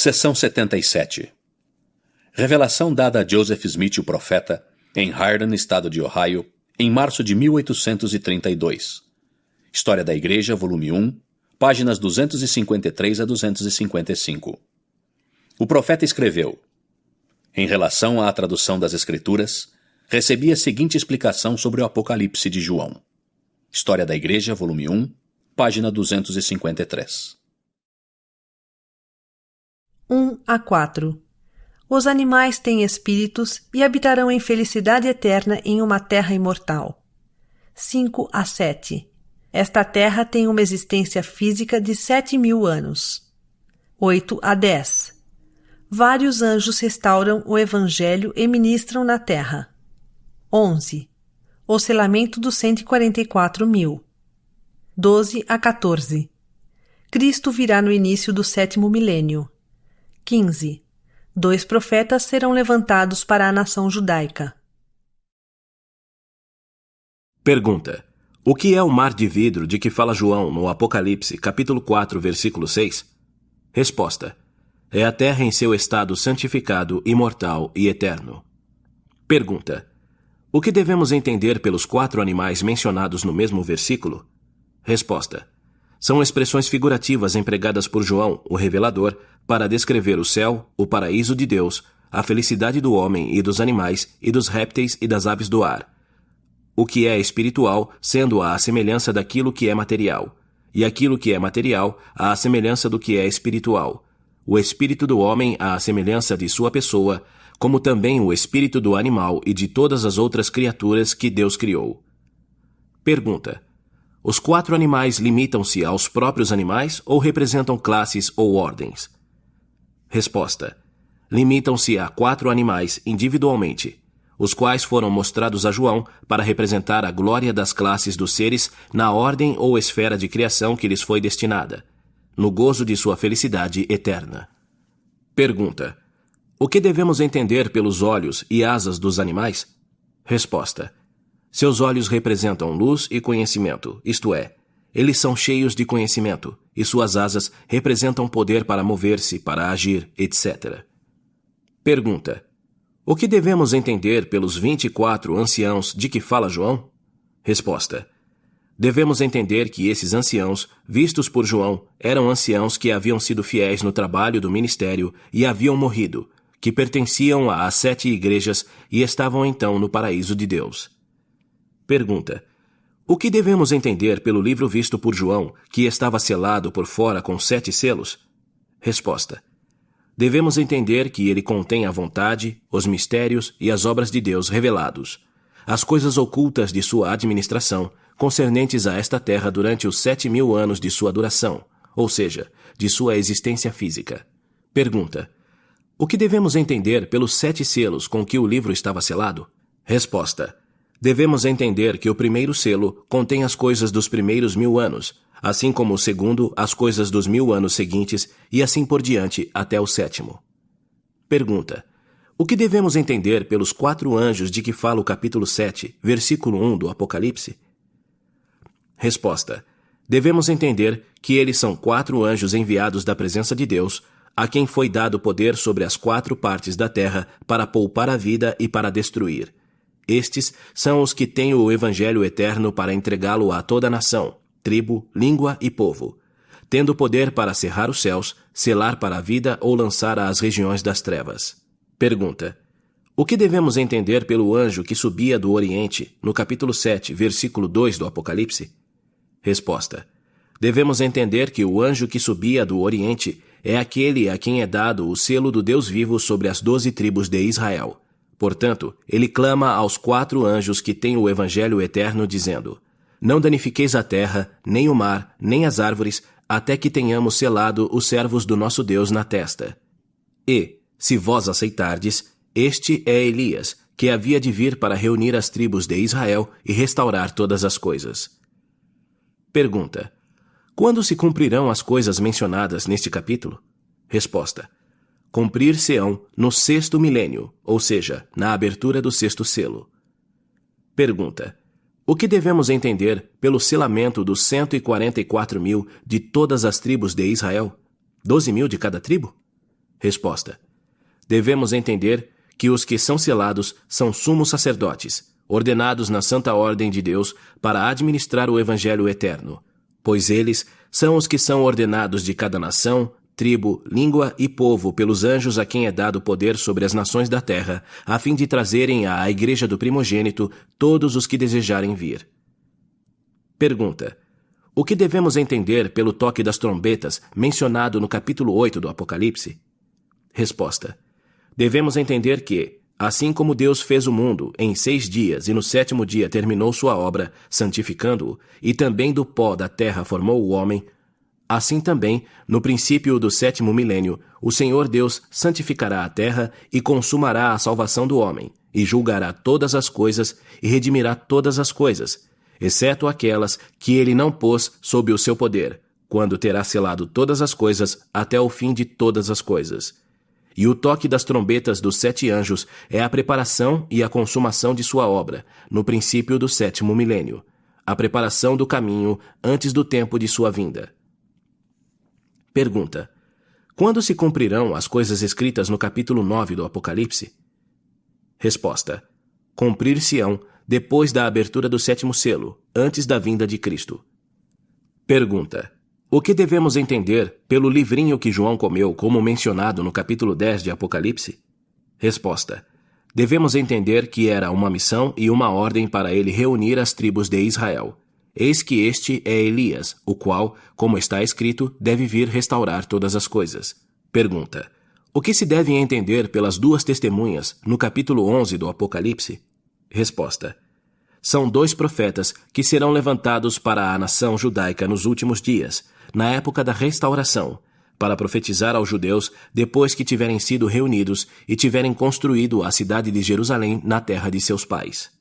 Seção 77. Revelação dada a Joseph Smith, o profeta, em Hardin, estado de Ohio, em março de 1832. História da Igreja, volume 1, páginas 253 a 255. O profeta escreveu: em relação à tradução das Escrituras, recebi a seguinte explicação sobre o Apocalipse de João. História da Igreja, volume 1, página 253. 1-4. Os animais têm espíritos e habitarão em felicidade eterna em uma terra imortal. 5-7. Esta terra tem uma existência física de 7.000 anos. 8-10. Vários anjos restauram o Evangelho e ministram na terra. 11. O selamento dos 144.000. 12-14. Cristo virá no início do 7º milênio. 15. 2 profetas serão levantados para a nação judaica. Pergunta: o que é o mar de vidro de que fala João no Apocalipse, capítulo 4, versículo 6? Resposta: é a terra em seu estado santificado, imortal e eterno. Pergunta: o que devemos entender pelos 4 animais mencionados no mesmo versículo? Resposta: são expressões figurativas empregadas por João, o revelador, para descrever o céu, o paraíso de Deus, a felicidade do homem e dos animais e dos répteis e das aves do ar. O que é espiritual, sendo à semelhança daquilo que é material, e aquilo que é material, à semelhança do que é espiritual. O espírito do homem à semelhança de sua pessoa, como também o espírito do animal e de todas as outras criaturas que Deus criou. Pergunta: os 4 animais limitam-se aos próprios animais ou representam classes ou ordens? Resposta: limitam-se a 4 animais individualmente, os quais foram mostrados a João para representar a glória das classes dos seres na ordem ou esfera de criação que lhes foi destinada, no gozo de sua felicidade eterna. Pergunta: o que devemos entender pelos olhos e asas dos animais? Resposta: seus olhos representam luz e conhecimento, isto é, eles são cheios de conhecimento, e suas asas representam poder para mover-se, para agir, etc. Pergunta: o que devemos entender pelos 24 anciãos de que fala João? Resposta: devemos entender que esses anciãos, vistos por João, eram anciãos que haviam sido fiéis no trabalho do ministério e haviam morrido, que pertenciam às 7 igrejas e estavam então no paraíso de Deus. Pergunta: o que devemos entender pelo livro visto por João, que estava selado por fora com 7 selos? Resposta: devemos entender que ele contém a vontade, os mistérios e as obras de Deus revelados, as coisas ocultas de sua administração, concernentes a esta terra durante os 7.000 anos de sua duração, ou seja, de sua existência física. Pergunta: o que devemos entender pelos 7 selos com que o livro estava selado? Resposta: devemos entender que o primeiro selo contém as coisas dos primeiros 1.000 anos, assim como o segundo as coisas dos 1.000 anos seguintes, e assim por diante até o 7º. Pergunta: o que devemos entender pelos 4 anjos de que fala o capítulo 7, versículo 1 do Apocalipse? Resposta: devemos entender que eles são 4 anjos enviados da presença de Deus, a quem foi dado poder sobre as 4 partes da terra para poupar a vida e para destruir. Estes são os que têm o Evangelho eterno para entregá-lo a toda nação, tribo, língua e povo, tendo poder para cerrar os céus, selar para a vida ou lançar às regiões das trevas. Pergunta: o que devemos entender pelo anjo que subia do Oriente, no capítulo 7, versículo 2 do Apocalipse? Resposta: devemos entender que o anjo que subia do Oriente é aquele a quem é dado o selo do Deus vivo sobre as 12 tribos de Israel. Portanto, ele clama aos 4 anjos que têm o Evangelho eterno, dizendo: não danifiqueis a terra, nem o mar, nem as árvores, até que tenhamos selado os servos do nosso Deus na testa. E, se vós aceitardes, este é Elias, que havia de vir para reunir as tribos de Israel e restaurar todas as coisas. Pergunta: quando se cumprirão as coisas mencionadas neste capítulo? Resposta: cumprir-se-ão no 6º milênio, ou seja, na abertura do 6º selo. Pergunta: o que devemos entender pelo selamento dos 144.000 de todas as tribos de Israel? 12.000 de cada tribo? Resposta: devemos entender que os que são selados são sumos sacerdotes, ordenados na santa ordem de Deus para administrar o evangelho eterno, pois eles são os que são ordenados de cada nação, tribo, língua e povo pelos anjos a quem é dado poder sobre as nações da terra, a fim de trazerem à igreja do primogênito todos os que desejarem vir. Pergunta: o que devemos entender pelo toque das trombetas mencionado no capítulo 8 do Apocalipse? Resposta: devemos entender que, assim como Deus fez o mundo em 6 dias e no 7º dia terminou sua obra, santificando-o, e também do pó da terra formou o homem, assim também, no princípio do 7º milênio, o Senhor Deus santificará a terra e consumará a salvação do homem, e julgará todas as coisas e redimirá todas as coisas, exceto aquelas que ele não pôs sob o seu poder, quando terá selado todas as coisas até o fim de todas as coisas. E o toque das trombetas dos 7 anjos é a preparação e a consumação de sua obra, no princípio do 7º milênio, a preparação do caminho antes do tempo de sua vinda. Pergunta: quando se cumprirão as coisas escritas no capítulo 9 do Apocalipse? Resposta: cumprir-se-ão depois da abertura do 7º selo, antes da vinda de Cristo. Pergunta: o que devemos entender pelo livrinho que João comeu, como mencionado no capítulo 10 de Apocalipse? Resposta: devemos entender que era uma missão e uma ordem para ele reunir as tribos de Israel. Eis que este é Elias, o qual, como está escrito, deve vir restaurar todas as coisas. Pergunta: o que se deve entender pelas 2 testemunhas no capítulo 11 do Apocalipse? Resposta: são 2 profetas que serão levantados para a nação judaica nos últimos dias, na época da restauração, para profetizar aos judeus depois que tiverem sido reunidos e tiverem construído a cidade de Jerusalém na terra de seus pais.